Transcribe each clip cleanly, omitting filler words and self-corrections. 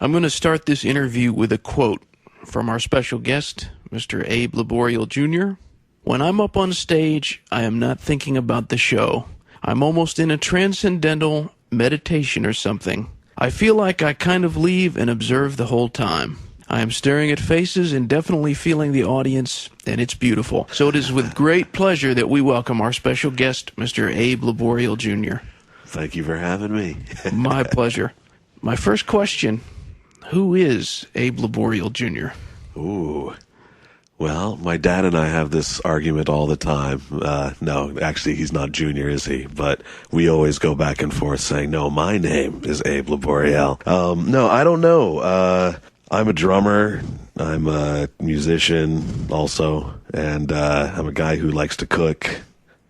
I'm going to start this interview with a quote from our special guest, Mr. Abe Laboriel Jr. "When I'm up on stage, I am not thinking about the show. I'm almost in a transcendental meditation or something. I feel like I kind of leave and observe the whole time. I am staring at faces and definitely feeling the audience, and it's beautiful." So it is with great pleasure that we welcome our special guest, Mr. Abe Laboriel Jr. Thank you for having me. My pleasure. My first question, who is Abe Laboriel Jr.? Ooh. Well, my dad and I have this argument all the time. No, actually, he's not junior, is he? But we always go back and forth saying, no, my name is Abe Laboriel. No, I don't know. I'm a drummer. I'm a musician also. And I'm a guy who likes to cook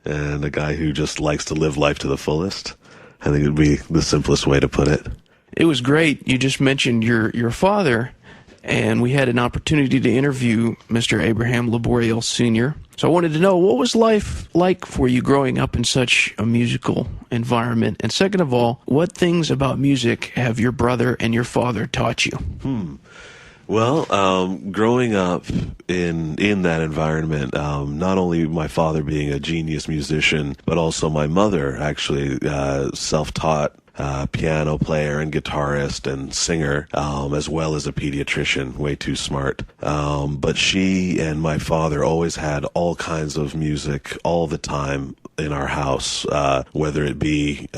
and a guy who just likes to live life to the fullest. I think it would be the simplest way to put it. It was great. You just mentioned your father, and we had an opportunity to interview Mr. Abraham Laboriel Sr. So I wanted to know, what was life like for you growing up in such a musical environment? And second of all, what things about music have your brother and your father taught you? Well, growing up in that environment, not only my father being a genius musician, but also my mother actually self-taught piano player and guitarist and singer, as well as a pediatrician, way too smart. But she and my father always had all kinds of music all the time in our house, whether it be,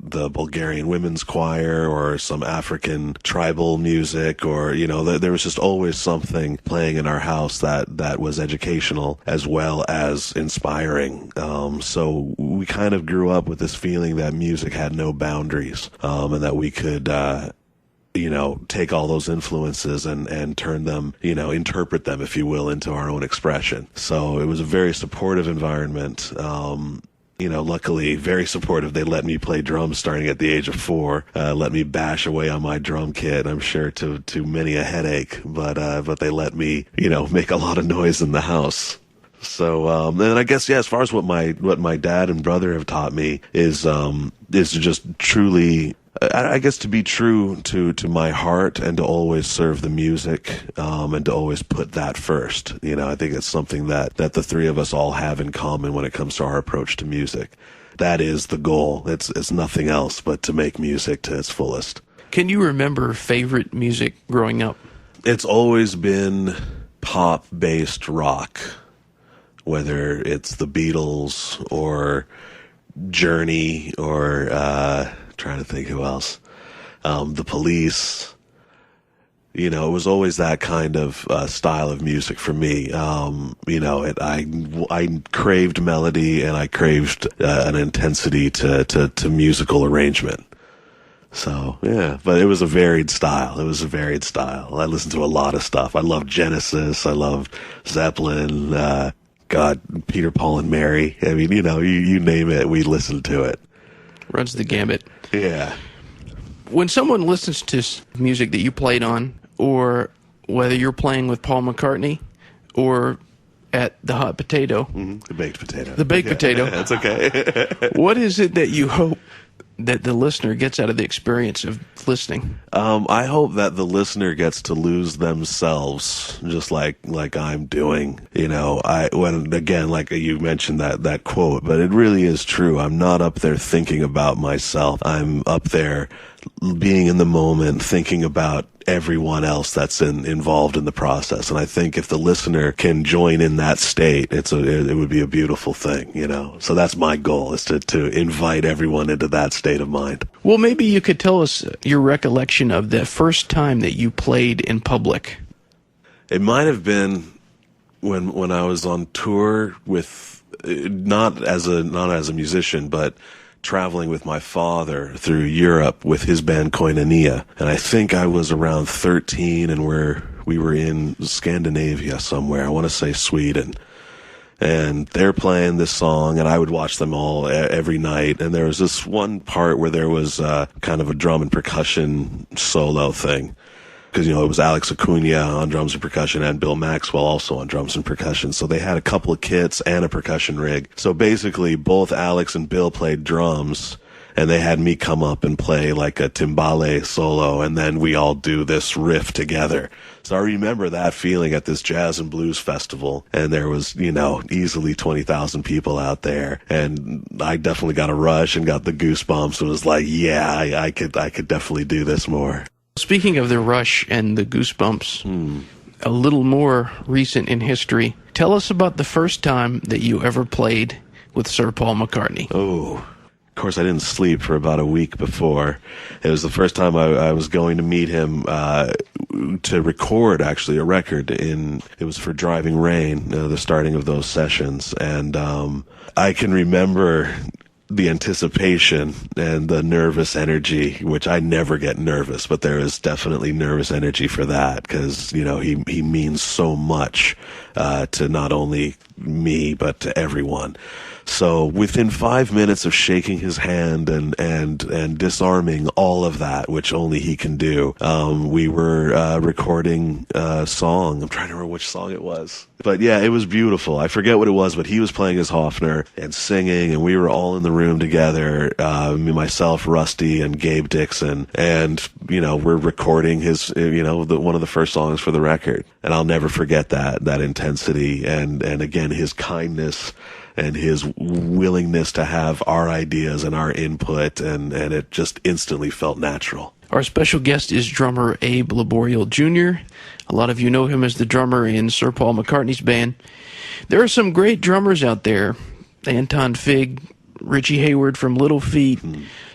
the Bulgarian women's choir or some African tribal music, or, there was just always something playing in our house that was educational as well as inspiring. So we kind of grew up with this feeling that music had no boundaries, and that we could, take all those influences and turn them, interpret them, if you will, into our own expression. So it was a very supportive environment. Luckily, very supportive. They let me play drums starting at the age of 4, let me bash away on my drum kit, I'm sure to many a headache, but they let me, make a lot of noise in the house. So, and I guess, as far as what my dad and brother have taught me is to just truly, I guess, to be true to my heart and to always serve the music, and to always put that first. I think it's something that the three of us all have in common when it comes to our approach to music. That is the goal. It's nothing else but to make music to its fullest. Can you remember favorite music growing up? It's always been pop-based rock, whether it's the Beatles or Journey or, trying to think who else. The Police. It was always that kind of style of music for me. I craved melody and I craved an intensity to musical arrangement. So, yeah, but it was a varied style. I listened to a lot of stuff. I loved Genesis. I loved Zeppelin. Peter, Paul, and Mary. I mean, you name it, we listened to it. Runs the gambit. Yeah. When someone listens to music that you played on, or whether you're playing with Paul McCartney or at the hot potato. Mm-hmm. The baked potato. The baked potato. That's okay. What is it that you hope that the listener gets out of the experience of listening? I hope that the listener gets to lose themselves, just like I'm doing. Like you mentioned that quote, but it really is true. I'm not up there thinking about myself. I'm up there being in the moment, thinking about everyone else that's involved in the process. And I think if the listener can join in that state, it would be a beautiful thing, So that's my goal, is to invite everyone into that state of mind. Well, maybe you could tell us your recollection of the first time that you played in public. It might have been when I was on tour with, not as a musician, but traveling with my father through Europe with his band Koinonia. And I think I was around 13, and we were in Scandinavia somewhere. I want to say Sweden. And they're playing this song, and I would watch them all every night. And there was this one part where there was kind of a drum and percussion solo thing. Because, it was Alex Acuna on drums and percussion and Bill Maxwell also on drums and percussion. So they had a couple of kits and a percussion rig. So basically both Alex and Bill played drums, and they had me come up and play like a timbale solo, and then we all do this riff together. So I remember that feeling at this jazz and blues festival, and there was, easily 20,000 people out there, and I definitely got a rush and got the goosebumps. It was like, yeah, I could definitely do this more. Speaking of the rush and the goosebumps, a little more recent in history, tell us about the first time that you ever played with Sir Paul McCartney. Oh, of course, I didn't sleep for about a week before. It was the first time I was going to meet him to record, actually, a record. It was for Driving Rain, the starting of those sessions. And I can remember the anticipation and the nervous energy, which I never get nervous, but there is definitely nervous energy for that, because, he means so much to not only me, but to everyone. So within 5 minutes of shaking his hand and disarming all of that, which only he can do, we were recording a song. I'm trying to remember which song it was. But yeah, it was beautiful. I forget what it was, but he was playing his Hofner and singing, and we were all in the room together, myself, Rusty, and Gabe Dixon, and, we're recording his, one of the first songs for the record. And I'll never forget that intensity, and again, his kindness and his willingness to have our ideas and our input, and it just instantly felt natural. Our special guest is drummer Abe Laboriel Jr. A lot of you know him as the drummer in Sir Paul McCartney's band. There are some great drummers out there. Anton Fig, Richie Hayward from Little Feat.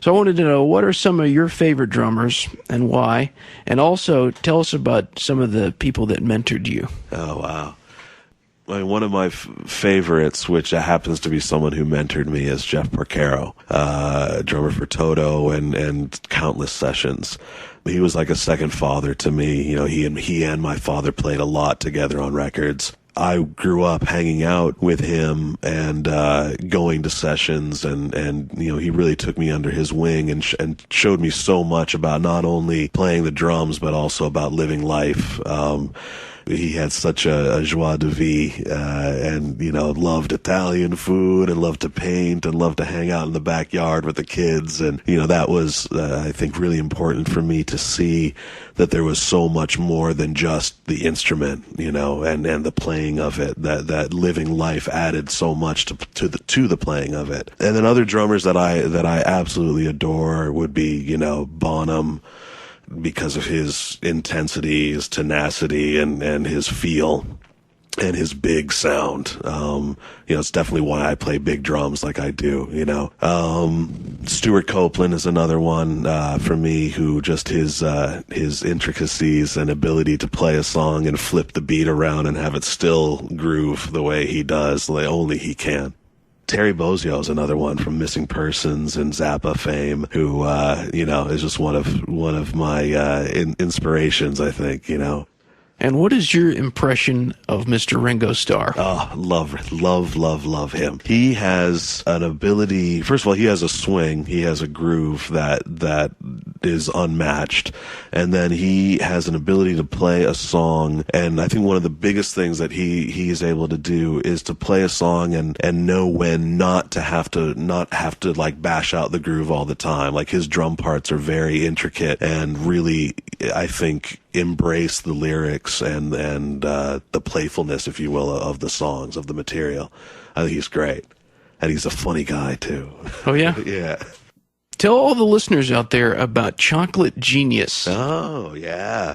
So I wanted to know, what are some of your favorite drummers and why? And also tell us about some of the people that mentored you. Oh, wow. One of my favorites, which happens to be someone who mentored me, is Jeff Porcaro, drummer for Toto and countless sessions. He was like a second father to me. He and my father played a lot together on records. I grew up hanging out with him and going to sessions, and he really took me under his wing and showed me so much about not only playing the drums but also about living life. He had such a joie de vivre, and, loved Italian food and loved to paint and loved to hang out in the backyard with the kids. And, that was, I think, really important for me to see that there was so much more than just the instrument, and the playing of it, that living life added so much to the playing of it. And then other drummers that I absolutely adore would be, Bonham, because of his intensity, his tenacity, and his feel, and his big sound. It's definitely why I play big drums like I do, Stuart Copeland is another one, for me, who just his intricacies and ability to play a song and flip the beat around and have it still groove the way he does, like only he can. Terry Bozzio is another one from Missing Persons and Zappa fame, who, is just one of my inspirations, I think, And what is your impression of Mr. Ringo Starr? Oh, love him. He has an ability. First of all, he has a swing. He has a groove that is unmatched. And then he has an ability to play a song. And I think one of the biggest things that he is able to do is to play a song and know when not to have to like bash out the groove all the time. Like, his drum parts are very intricate and really, I think, embrace the lyrics and the playfulness, if you will, of the songs, of the material. I think he's great. And he's a funny guy, too. Oh, yeah? Yeah. Tell all the listeners out there about Chocolate Genius. Oh, yeah.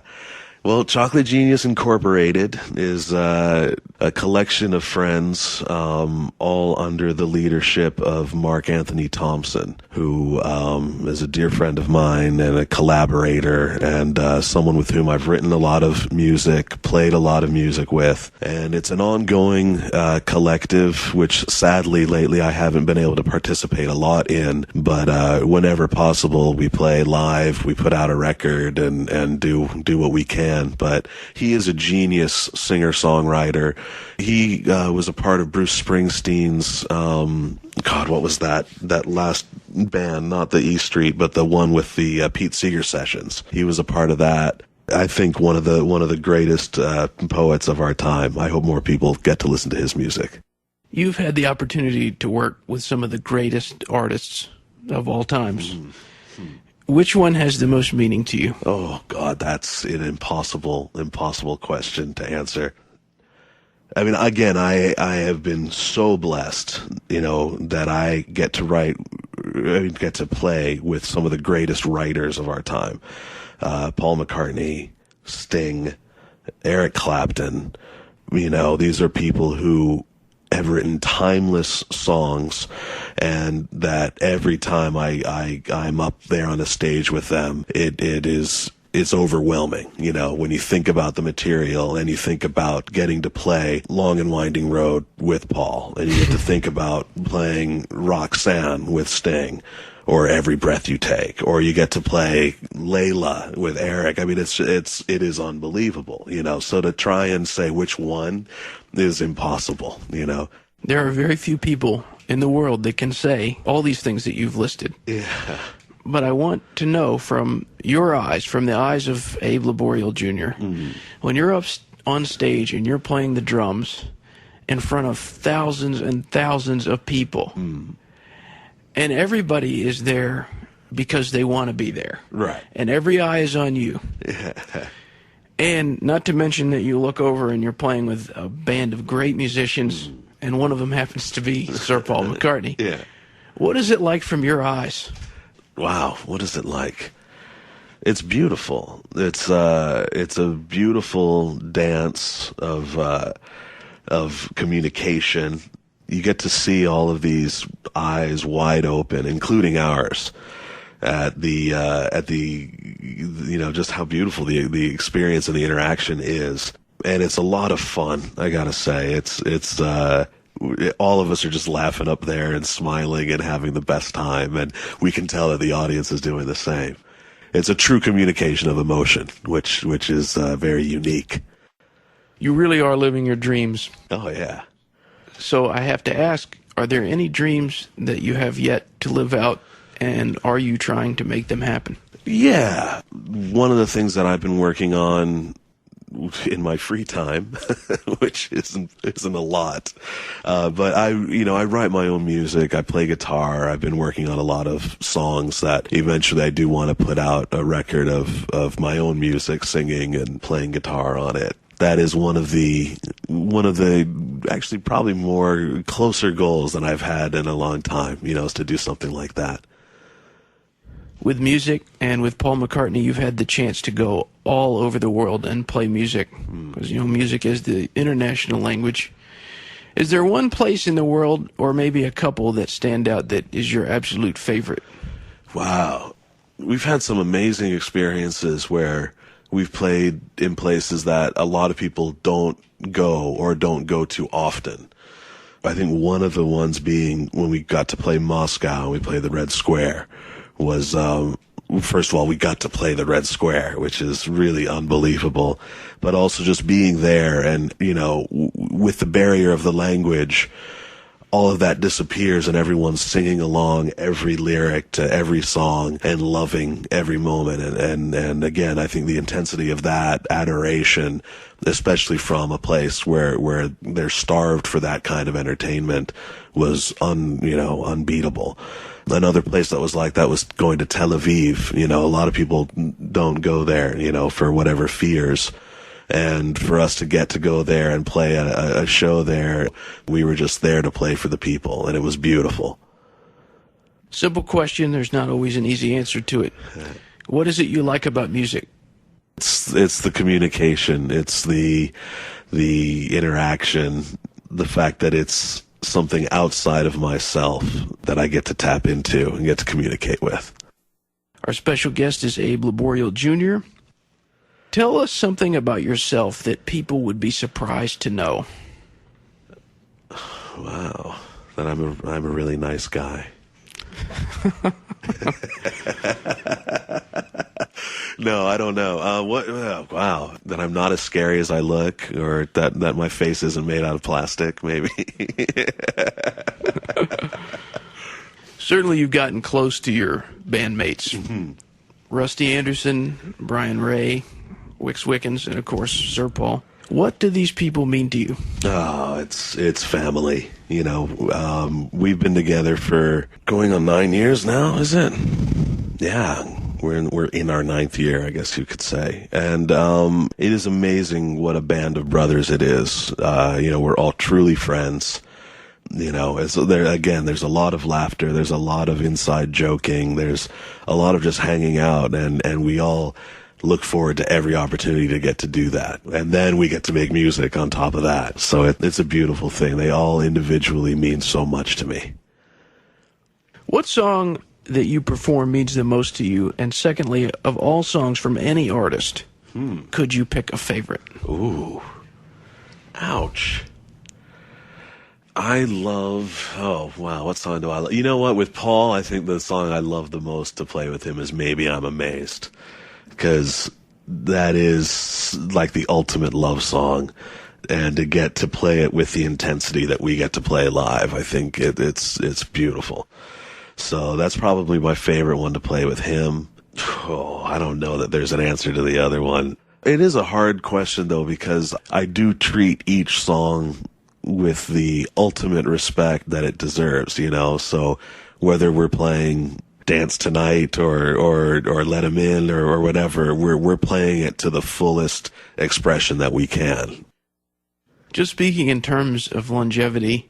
Well, Chocolate Genius Incorporated is a collection of friends, all under the leadership of Mark Anthony Thompson, who is a dear friend of mine and a collaborator, and someone with whom I've written a lot of music, played a lot of music with. And it's an ongoing collective, which sadly lately I haven't been able to participate a lot in, but whenever possible we play live, we put out a record and do what we can. But he is a genius singer-songwriter. He was a part of Bruce Springsteen's, what was that last band? Not the E Street, but the one with the Pete Seeger sessions. He was a part of that. I think one of the greatest poets of our time. I hope more people get to listen to his music. You've had the opportunity to work with some of the greatest artists of all times. Which one has the most meaning to you? Oh, God, that's an impossible question to answer. I mean, again, I have been so blessed, that I get to play with some of the greatest writers of our time. Paul McCartney, Sting, Eric Clapton. These are people who have written timeless songs, and that every time I'm up there on a stage with them, it's overwhelming, when you think about the material and you think about getting to play Long and Winding Road with Paul, and you get to think about playing Roxanne with Sting, or Every Breath You Take, or you get to play Layla with Eric. I mean, it is unbelievable, so to try and say which one is impossible, There are very few people in the world that can say all these things that you've listed. Yeah. But I want to know from your eyes, from the eyes of Abe Laboriel Jr., when you're up on stage and you're playing the drums in front of thousands and thousands of people, and everybody is there because they want to be there. Right. And every eye is on you. Yeah. And not to mention that you look over and you're playing with a band of great musicians, and one of them happens to be Sir Paul McCartney. Yeah. What is it like from your eyes? Wow, what is it like? It's beautiful. It's a beautiful dance of communication. You get to see all of these eyes wide open, including ours, at the just how beautiful the experience and the interaction is. And it's a lot of fun, I gotta say. It's all of us are just laughing up there and smiling and having the best time, and we can tell that the audience is doing the same. It's a true communication of emotion, which is very unique. You really are living your dreams. Oh, yeah. So I have to ask, are there any dreams that you have yet to live out, and are you trying to make them happen? Yeah. One of the things that I've been working on in my free time, which isn't a lot, but I write my own music. I play guitar. I've been working on a lot of songs that eventually I do want to put out a record of my own music, singing and playing guitar on it. That is one of the actually probably more closer goals than I've had in a long time, is to do something like that. With music and with Paul McCartney, you've had the chance to go all over the world and play music, because music is the international language. Is there one place in the world, or maybe a couple, that stand out that is your absolute favorite? Wow. We've had some amazing experiences where we've played in places that a lot of people don't go to often. I think one of the ones being when we got to play Moscow and we played the Red Square was, first of all, we got to play the Red Square, which is really unbelievable, but also just being there and, with the barrier of the language, all of that disappears and everyone's singing along every lyric to every song and loving every moment. And again, I think the intensity of that adoration, especially from a place where they're starved for that kind of entertainment, was unbeatable. Another place that was like that was going to Tel Aviv. A lot of people don't go there, for whatever fears. And for us to get to go there and play a show there, we were just there to play for the people, and it was beautiful. Simple question, there's not always an easy answer to it. What is it you like about music? It's the communication, it's the interaction, the fact that it's something outside of myself that I get to tap into and get to communicate with. Our special guest is Abe Laboriel Jr. Tell us something about yourself that people would be surprised to know. Wow, that I'm a really nice guy. No, I don't know. Wow, that I'm not as scary as I look, or that my face isn't made out of plastic, maybe. Certainly you've gotten close to your bandmates. Mm-hmm. Rusty Anderson, Brian Ray, Wix Wickens, and of course Sir Paul. What do these people mean to you? Oh, it's family. You know, we've been together for going on 9 years now, is it? Yeah, we're in our 9th year, I guess you could say. And it is amazing what a band of brothers it is. You know, we're all truly friends. You know, there's a lot of laughter, there's a lot of inside joking, there's a lot of just hanging out, and we all look forward to every opportunity to get to do that. And then we get to make music on top of that. So it's a beautiful thing. They all individually mean so much to me. What song that you perform means the most to you? And secondly, of all songs from any artist, could you pick a favorite? Ooh. Ouch. Oh, wow, what song do I love? You know what, with Paul, I think the song I love the most to play with him is Maybe I'm Amazed. Because that is like the ultimate love song. And to get to play it with the intensity that we get to play live, I think it's beautiful. So that's probably my favorite one to play with him. Oh, I don't know that there's an answer to the other one. It is a hard question, though, because I do treat each song with the ultimate respect that it deserves, you know. So whether we're playing Dance Tonight or Let 'Em In or whatever, we're playing it to the fullest expression that we can. Just speaking in terms of longevity,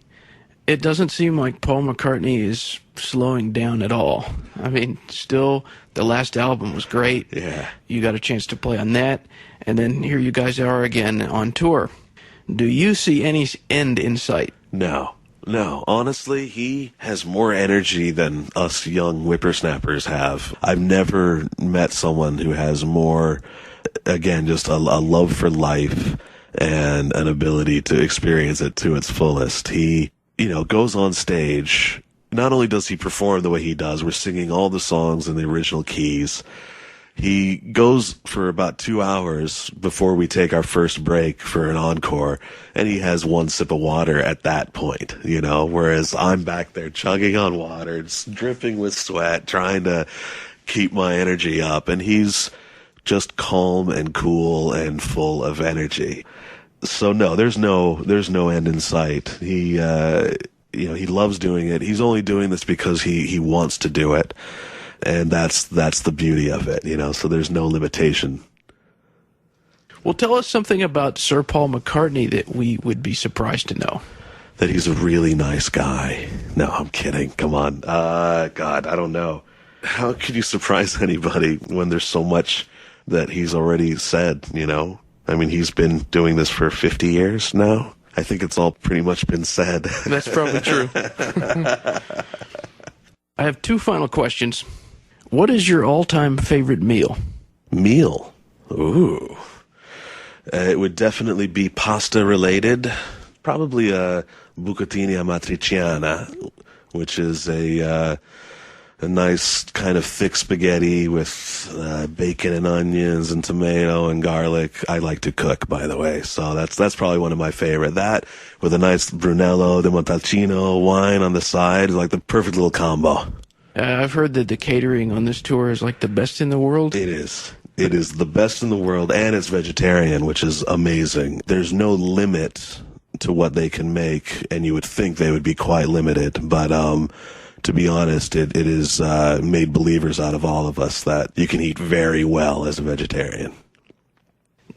it doesn't seem like Paul McCartney is slowing down at all. I mean, still, the last album was great. Yeah. You got a chance to play on that, and then here you guys are again on tour. Do you see any end in sight? No. Honestly, he has more energy than us young whippersnappers have. I've never met someone who has more, again, just a love for life and an ability to experience it to its fullest. He, you know, goes on stage. Not only does he perform the way he does, we're singing all the songs in the original keys. He goes for about 2 hours before we take our first break for an encore, and he has one sip of water at that point, you know, whereas I'm back there chugging on water, dripping with sweat, trying to keep my energy up, and he's just calm and cool and full of energy. So no, there's no end in sight. He, you know, he loves doing it. He's only doing this because he wants to do it. And that's the beauty of it, you know, so there's no limitation. Well, tell us something about Sir Paul McCartney that we would be surprised to know. That he's a really nice guy. No, I'm kidding. Come on. God, I don't know. How could you surprise anybody when there's so much that he's already said, you know? I mean, he's been doing this for 50 years now. I think it's all pretty much been said. That's probably true. I have 2 final questions. What is your all-time favorite meal? Meal? Ooh. It would definitely be pasta-related. Probably a bucatini amatriciana, which is a nice kind of thick spaghetti with bacon and onions and tomato and garlic. I like to cook, by the way, so that's probably one of my favorite. That with a nice Brunello de Montalcino wine on the side is like the perfect little combo. I've heard that the catering on this tour is like the best in the world. It is. It is the best in the world, and it's vegetarian, which is amazing. There's no limit to what they can make, and you would think they would be quite limited, but to be honest, it is made believers out of all of us that you can eat very well as a vegetarian.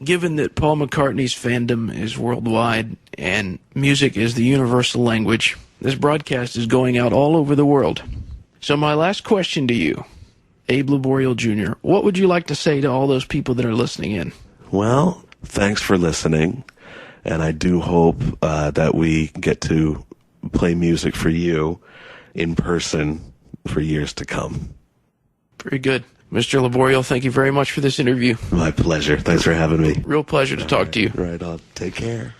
Given that Paul McCartney's fandom is worldwide and music is the universal language, this broadcast is going out all over the world. So my last question to you, Abe Laboriel Jr., what would you like to say to all those people that are listening in? Well, thanks for listening, and I do hope that we get to play music for you in person for years to come. Very good. Mr. Laboriel, thank you very much for this interview. My pleasure. Thanks for having me. Real pleasure to talk to you. Right on. Take care.